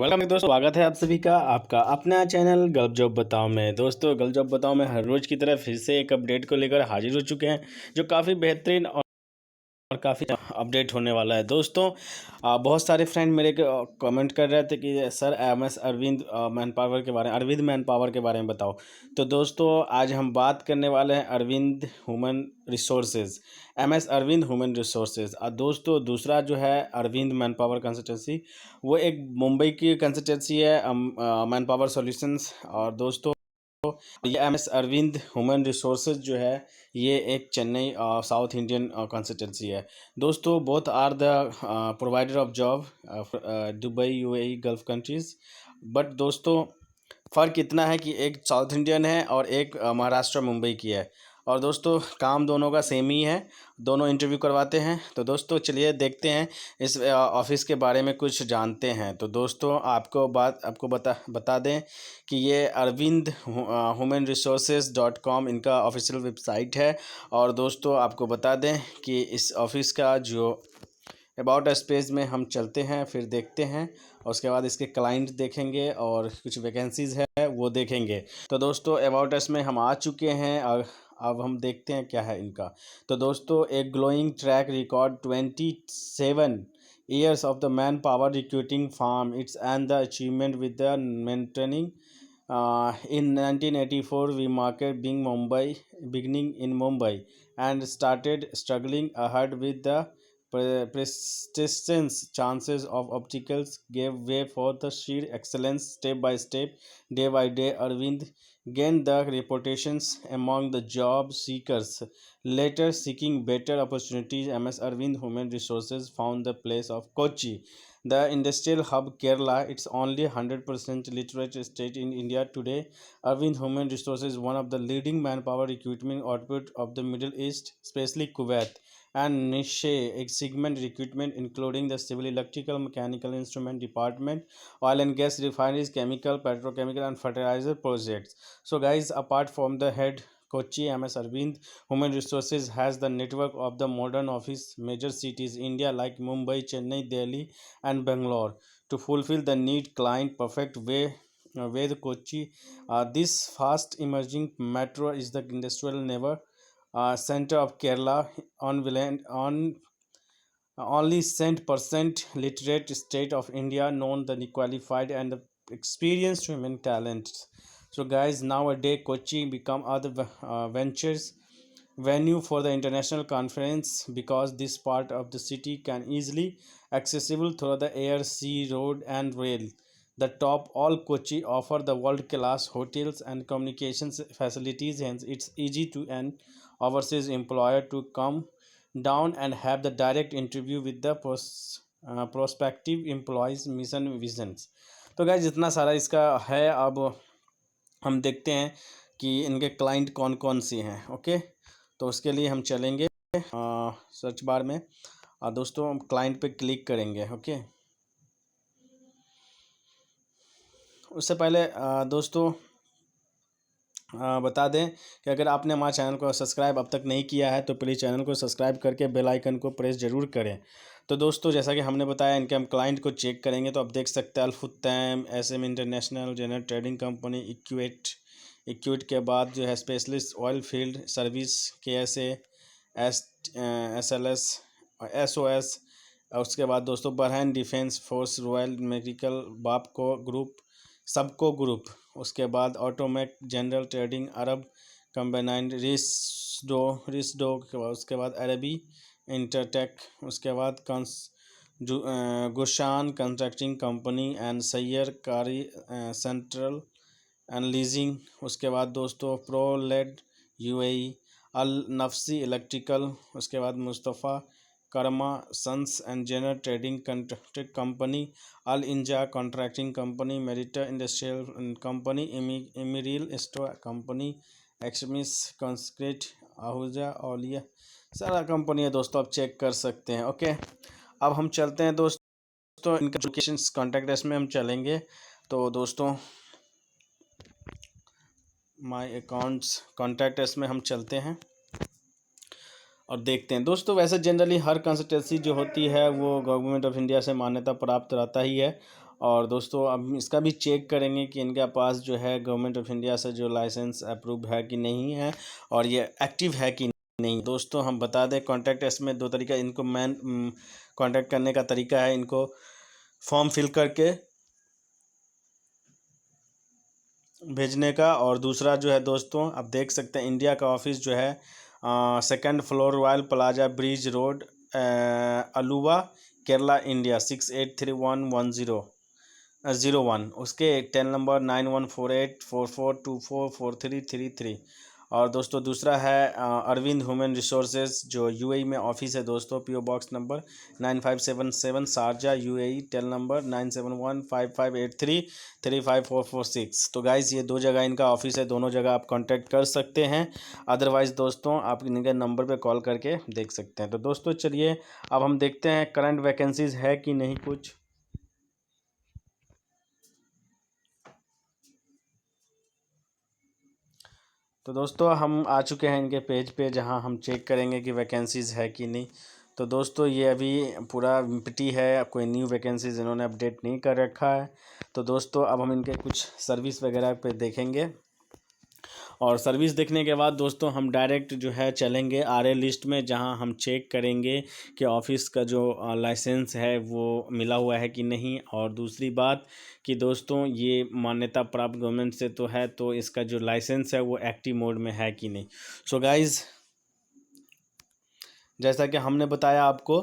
Welcome दोस्तों, स्वागत है आप सभी का आपका अपना चैनल गल्फ जॉब बताओ में। दोस्तों गल्फ जॉब बताओ में हर रोज़ की तरह फिर से एक अपडेट को लेकर हाजिर हो चुके हैं जो काफ़ी बेहतरीन और काफ़ी अपडेट होने वाला है। दोस्तों बहुत सारे फ्रेंड मेरे कमेंट कर रहे थे कि sir MS Arvind man power के बारे में बताओ। तो दोस्तों आज हम बात करने वाले हैं Arvind human resources, MS Arvind human resources. दोस्तों दूसरा जो है अरविंद मैन पावर कंसल्टेंसी, वो एक मुंबई की कंसल्टेंसी है, मैन पावर सॉल्यूशंस। और दोस्तों ये एमएस अरविंद ह्यूमन रिसोर्सेज जो है ये एक चेन्नई साउथ इंडियन कंसल्टेंसी है। दोस्तों both are the provider of job Dubai UAE gulf countries. But दोस्तों फ़र्क इतना है कि एक साउथ इंडियन है और एक महाराष्ट्र मुंबई की है। और दोस्तों काम दोनों का सेम ही है, दोनों इंटरव्यू करवाते हैं। तो दोस्तों चलिए देखते हैं इस ऑफिस के बारे में कुछ जानते हैं। तो दोस्तों आपको बता दें कि ये अरविंद ह्यूमन रिसोर्सेज .com इनका ऑफिशियल वेबसाइट है। और दोस्तों आपको बता दें कि इस ऑफिस का जो अबाउट अस पेज में हम चलते हैं, फिर देखते हैं और उसके बाद इसके क्लाइंट देखेंगे और कुछ वैकेंसीज़ है वो देखेंगे। तो दोस्तों अबाउट अस में हम आ चुके हैं और अब हम देखते हैं क्या है इनका। तो दोस्तों एक glowing track record 27 years of the manpower recruiting firm, it's and the achievement with the maintaining in 1984 we market beginning in Mumbai and started struggling ahead with the persistence chances of obstacles gave way for the sheer excellence step by step, day by day. Arvind gained the reputations among the job seekers. Later seeking better opportunities, MS Arvind Human Resources found the place of Kochi, the industrial hub Kerala. It's only 100% literate state in India today. Arvind Human Resources is one of the leading manpower recruitment output of the Middle East, especially Kuwait and niche segment recruitment including the civil, electrical, mechanical, instrument department, oil and gas refineries, chemical, petrochemical and fertilizer projects. So guys, apart from the head Kochi, MS Arvind Human Resources has the network of the modern office major cities India like Mumbai, Chennai, Delhi and Bangalore to fulfill the need client perfect way. With Kochi, this fast emerging metro is the industrial never center of Kerala, on only cent percent literate state of India, known the qualified and the experienced human talents. So guys, nowadays Kochi become other ventures venue for the international conference because this part of the city can easily accessible through the air, sea, road and rail. The top all Kochi offer the world class hotels and communications facilities, hence it's easy to an overseas employer to come down and have the direct interview with the prospective employees mission visions. तो guys जितना सारा इसका है, अब हम देखते हैं कि इनके क्लाइंट कौन कौन सी हैं। ओके, तो उसके लिए हम चलेंगे सर्च बार में दोस्तों हम क्लाइंट पे क्लिक करेंगे। ओके, उससे पहले दोस्तों बता दें कि अगर आपने हमारे चैनल को सब्सक्राइब अब तक नहीं किया है तो प्लीज़ चैनल को सब्सक्राइब करके बेल आइकन को प्रेस ज़रूर करें। तो दोस्तों जैसा कि हमने बताया इनके हम क्लाइंट को चेक करेंगे तो आप देख सकते हैं Alfuttaim, SM international, general trading company, Equate के बाद जो है specialist oil field service, KSA, SLS, SOS। उसके बाद दोस्तों Bahrain defence force, royal medical, Bapco group, सबको ग्रुप। उसके बाद automate, general trading, Arab combined, रिस्डो। उसके बाद अरबी इंटरटेक। उसके बाद गुशान कंस्ट्रक्टिंग कंपनी एंड सैयर कारी सेंट्रल एंड लीजिंग। उसके बाद दोस्तों प्रो लेड UAE, अल नफसी इलेक्ट्रिकल। उसके बाद Mustafa Karma sons and general trading contract company, अल इंजा कॉन्ट्रैक्टिंग कंपनी, मेरिटा इंडस्ट्रियल कंपनी, इमरील स्टो कंपनी, एक्समिस कंक्रीट, आहूजा औलिया, सारा कंपनी है दोस्तों, आप चेक कर सकते हैं। ओके, अब हम चलते हैं दोस्तों इनका एजुकेशन कॉन्टैक्ट अस में हम चलेंगे। तो दोस्तों माय अकाउंट्स कॉन्टैक्ट अस में हम चलते हैं और देखते हैं। दोस्तों वैसे जनरली हर कंसल्टेंसी जो होती है वो गवर्नमेंट ऑफ इंडिया से मान्यता प्राप्त रहता ही है और दोस्तों अब इसका भी चेक करेंगे कि इनके पास जो है गवर्नमेंट ऑफ इंडिया से जो लाइसेंस अप्रूव है कि नहीं है और ये एक्टिव है कि नहीं। दोस्तों हम बता दें कॉन्टैक्ट इसमें दो तरीका, इनको मैन कॉन्टैक्ट करने का तरीका है, इनको फॉर्म फिल करके भेजने का, और दूसरा जो है दोस्तों आप देख सकते हैं इंडिया का ऑफिस जो है 2nd floor royal plaza bridge road Aluva Kerala India 683110 उसके 10 नंबर 914844244333। और दोस्तों दूसरा है अरविंद ह्यूमन रिसोर्सेज जो यूएई में ऑफिस है दोस्तों, PO box number 9577 Sharjah UAE, tel number 971558335446। तो गाइज़ ये दो जगह इनका ऑफिस है, दोनों जगह आप कांटेक्ट कर सकते हैं। अदरवाइज़ दोस्तों आप इनके नंबर पे कॉल करके देख सकते हैं। तो दोस्तों चलिए अब हम देखते हैं करंट वैकेंसीज़ है कि नहीं कुछ। तो दोस्तों हम आ चुके हैं इनके पेज पे जहां हम चेक करेंगे कि वैकेंसीज़ है कि नहीं। तो दोस्तों ये अभी पूरा एम्प्टी है, कोई न्यू वैकेंसीज़ इन्होंने अपडेट नहीं कर रखा है। तो दोस्तों अब हम इनके कुछ सर्विस वगैरह पे देखेंगे, और सर्विस देखने के बाद दोस्तों हम डायरेक्ट जो है चलेंगे आरए लिस्ट में, जहां हम चेक करेंगे कि ऑफिस का जो लाइसेंस है वो मिला हुआ है कि नहीं। और दूसरी बात कि दोस्तों ये मान्यता प्राप्त गवर्नमेंट से तो है, तो इसका जो लाइसेंस है वो एक्टिव मोड में है कि नहीं। सो गाइज जैसा कि हमने बताया आपको,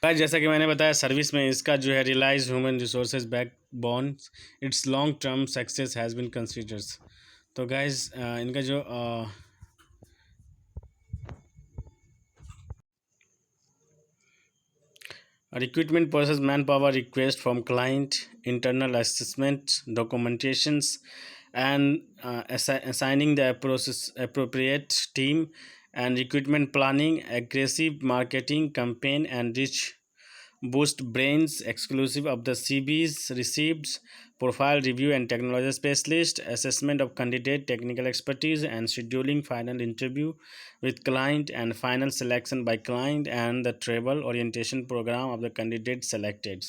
गाइस जैसा कि मैंने बताया सर्विस में इसका जो है realise human resources backbone its long term success has been considers. तो गाइस इनका जो recruitment process manpower request from client, internal assessment documentations, and assigning the appropriate team, and recruitment planning, aggressive marketing campaign and reach boost brains exclusive of the CVs received, profile review and technology specialist, assessment of candidate technical expertise, and scheduling final interview with client, and final selection by client, and the travel orientation program of the candidate selected।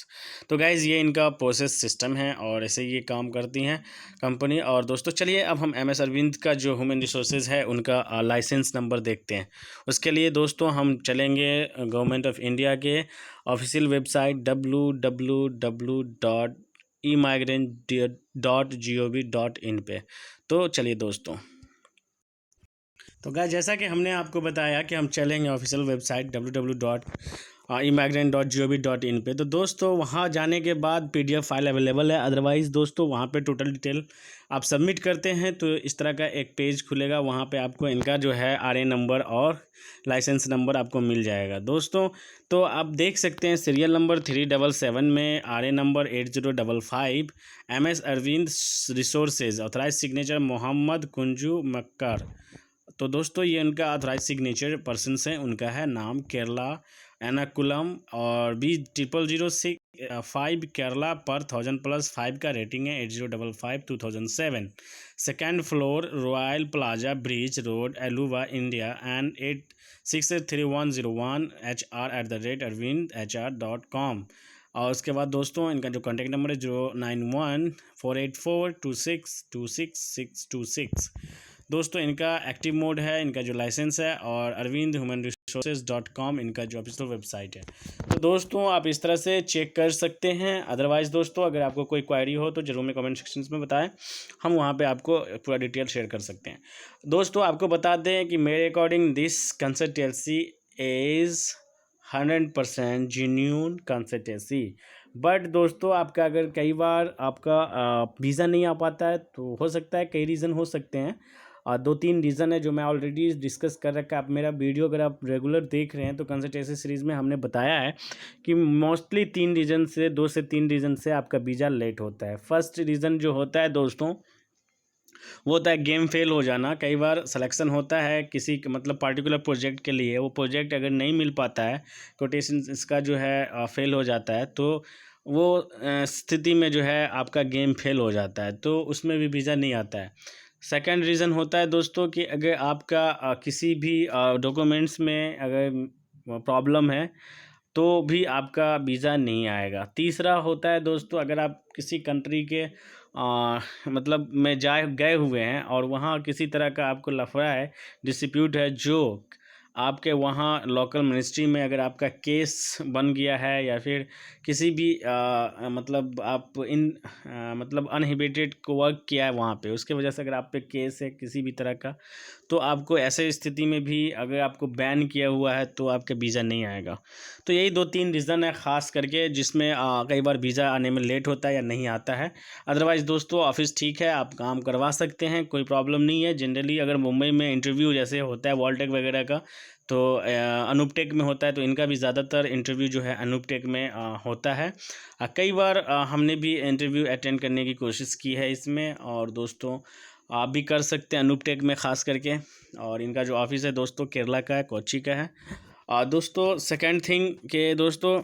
तो guys ये इनका process system है और ऐसे ये काम करती हैं कंपनी। और दोस्तों चलिए अब हम एम एस अरविंद का जो ह्यूमन रिसोर्सेज है उनका लाइसेंस नंबर देखते हैं। उसके लिए दोस्तों हम चलेंगे गवर्नमेंट ऑफ इंडिया के ऑफिशियल वेबसाइट www.emigrant.gov.in पे। तो चलिए दोस्तों, तो गाइस जैसा कि हमने आपको बताया कि हम चलेंगे ऑफिशियल वेबसाइट www.emigrant.gov.in पे। तो दोस्तों वहाँ जाने के बाद PDF फाइल अवेलेबल है, अदरवाइज़ दोस्तों वहाँ पे टोटल डिटेल आप सबमिट करते हैं तो इस तरह का एक पेज खुलेगा, वहाँ पे आपको इनका जो है RA नंबर और लाइसेंस नंबर आपको मिल जाएगा दोस्तों। तो आप देख सकते हैं सीरियल नंबर 377 में RA number 8055 MS Arvind resources, authorise signature Mohammed Kunju Makkar. तो दोस्तों ये उनका ऑथराइज सिग्नेचर पर्सन हैं, उनका है नाम केरला एनाकुलम, और B0005 केरला पर 1000+5 का रेटिंग है, 8055/2007, 2nd floor royal plaza bridge road Aluva India, and 863101 hr@arvindhr.com। और उसके बाद दोस्तों इनका जो कॉन्टैक्ट नंबर है 0914842626626। दोस्तों इनका एक्टिव मोड है, इनका जो लाइसेंस है, और अरविंद ह्यूमन रिसोर्सेज.com इनका जो ऑफिशियल वेबसाइट है। तो दोस्तों आप इस तरह से चेक कर सकते हैं। अदरवाइज़ दोस्तों अगर आपको कोई क्वायरी हो तो जरूर में कमेंट सेक्शन में बताएं, हम वहाँ पे आपको पूरा डिटेल शेयर कर सकते हैं। दोस्तों आपको बता दें कि मेरे according this consultancy is 100% genuine consultancy. But दोस्तों आपका अगर कई बार आपका वीज़ा नहीं आ पाता है तो हो सकता है, कई रीज़न हो सकते हैं, 2-3 रीज़न है जो मैं ऑलरेडी डिस्कस कर रखा है। आप मेरा वीडियो अगर आप रेगुलर देख रहे हैं तो कंसल्टेंसी सीरीज़ में हमने बताया है कि मोस्टली 3 रीज़न से 2 से 3 रीज़न से आपका वीज़ा लेट होता है। फर्स्ट रीज़न जो होता है दोस्तों वो होता है गेम फेल हो जाना। कई बार सिलेक्शन होता है किसी मतलब पार्टिकुलर प्रोजेक्ट के लिए, वो प्रोजेक्ट अगर नहीं मिल पाता है, कोटेशन इसका जो है फेल हो जाता है, तो वो स्थिति में जो है आपका गेम फेल हो जाता है, तो उसमें भी वीज़ा नहीं आता है। सेकंड रीज़न होता है दोस्तों कि अगर आपका किसी भी डॉक्यूमेंट्स में अगर प्रॉब्लम है तो भी आपका वीज़ा नहीं आएगा। तीसरा होता है दोस्तों, अगर आप किसी कंट्री के मतलब में गए हुए हैं और वहाँ किसी तरह का आपको लफड़ा है, डिस्प्यूट है, जो आपके वहाँ लोकल मिनिस्ट्री में अगर आपका केस बन गया है, या फिर किसी भी मतलब आप मतलब अनहिबिटेड को वर्क किया है वहाँ पे, उसके वजह से अगर आप पे केस है किसी भी तरह का, तो आपको ऐसे स्थिति में भी अगर आपको बैन किया हुआ है तो आपका वीज़ा नहीं आएगा। तो यही 2-3 रीज़न है ख़ास करके, जिसमें कई बार वीज़ा आने में लेट होता है या नहीं आता है। अदरवाइज़ दोस्तों ऑफ़िस ठीक है, आप काम करवा सकते हैं, कोई प्रॉब्लम नहीं है। जनरली अगर मुंबई में इंटरव्यू जैसे होता है वॉलटेक वगैरह का, तो अनूपटेक में होता है, तो इनका भी ज़्यादातर इंटरव्यू जो है अनूपटेक में होता है। कई बार हमने भी इंटरव्यू अटेंड करने की कोशिश की है इसमें, और दोस्तों आप भी कर सकते हैं अनूपटेक में ख़ास करके। और इनका जो ऑफ़िस है दोस्तों केरला का है, कोच्चि का है। दोस्तों सेकंड थिंग कि दोस्तों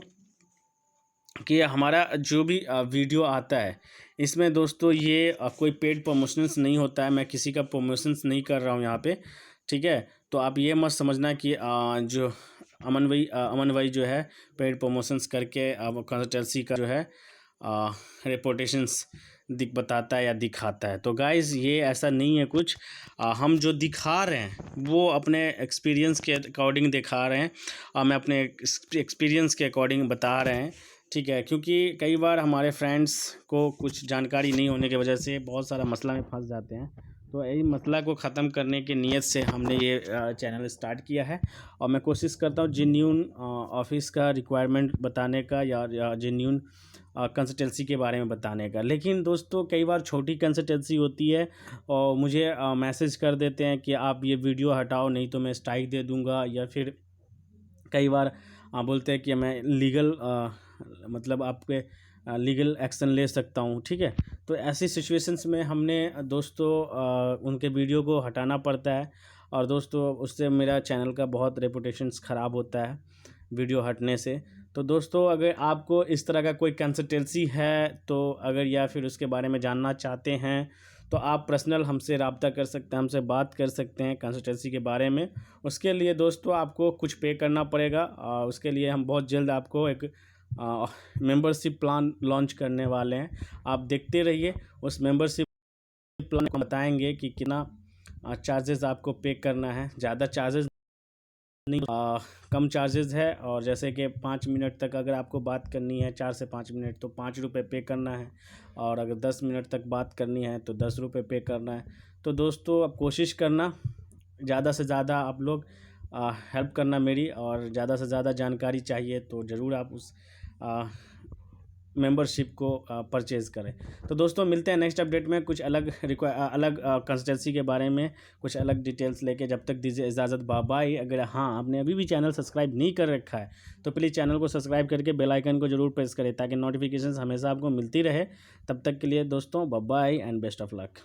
कि हमारा जो भी वीडियो आता है, इसमें दोस्तों ये कोई पेड प्रमोशंस नहीं होता है। मैं किसी का प्रमोशंस नहीं कर रहा हूँ यहाँ पे, ठीक है। तो आप ये मत समझना कि जो अमन भाई जो है पेड प्रमोशंस करके कंसल्टेंसी का जो है रेपुटेशंस बताता है या दिखाता है। तो गाइज़ ये ऐसा नहीं है कुछ। हम जो दिखा रहे हैं वो अपने एक्सपीरियंस के अकॉर्डिंग दिखा रहे हैं, मैं अपने एक्सपीरियंस के अकॉर्डिंग बता रहे हैं, ठीक है। क्योंकि कई बार हमारे फ्रेंड्स को कुछ जानकारी नहीं होने की वजह से बहुत सारा मसला में फंस जाते हैं। तो यही मसला को ख़त्म करने की नीयत से हमने ये चैनल स्टार्ट किया है, और मैं कोशिश करता हूँ जेन्युइन ऑफिस का रिक्वायरमेंट बताने का, या जेन्युइन कंसल्टेंसी के बारे में बताने का। लेकिन दोस्तों कई बार छोटी कंसल्टेंसी होती है और मुझे मैसेज कर देते हैं कि आप ये वीडियो हटाओ, नहीं तो मैं स्ट्राइक दे दूँगा, या फिर कई बार बोलते हैं कि मैं लीगल मतलब आपके लीगल एक्शन ले सकता हूँ, ठीक है। तो ऐसी सिचुएशंस में हमने दोस्तों उनके वीडियो को हटाना पड़ता है, और दोस्तों उससे मेरा चैनल का बहुत रेपुटेशंस ख़राब होता है वीडियो हटने से। तो दोस्तों अगर आपको इस तरह का कोई कंसल्टेंसी है, तो अगर या फिर उसके बारे में जानना चाहते हैं, तो आप पर्सनल हमसे रब्ता कर सकते हैं, हमसे बात कर सकते हैं कंसल्टेंसी के बारे में। उसके लिए दोस्तों आपको कुछ पे करना पड़ेगा, उसके लिए हम बहुत जल्द आपको एक मेंबरशिप प्लान लॉन्च करने वाले हैं। आप देखते रहिए, उस मेंबरशिप प्लान को बताएंगे कि कितना चार्जेस आपको पे करना है। ज़्यादा चार्जेस नहीं, कम चार्जेस है। और जैसे कि 5 मिनट तक अगर आपको बात करनी है, 4 से 5 मिनट, तो 5 रुपये पे करना है, और अगर 10 मिनट तक बात करनी है तो 10 रुपये पे करना है। तो दोस्तों अब कोशिश करना ज़्यादा से ज़्यादा आप लोग हेल्प करना मेरी, और ज़्यादा से ज़्यादा जानकारी चाहिए तो ज़रूर आप उस मेंबरशिप को परचेज़ करें। तो दोस्तों मिलते हैं नेक्स्ट अपडेट में कुछ अलग कंसल्टेंसी के बारे में कुछ अलग डिटेल्स लेके। जब तक दीजिए इजाज़त, बाय बाय। अगर हाँ आपने अभी भी चैनल सब्सक्राइब नहीं कर रखा है तो प्लीज़ चैनल को सब्सक्राइब करके बेल आइकन को ज़रूर प्रेस करें, ताकि नोटिफिकेशंस हमेशा आपको मिलती रहे। तब तक के लिए दोस्तों bye bye and best of luck.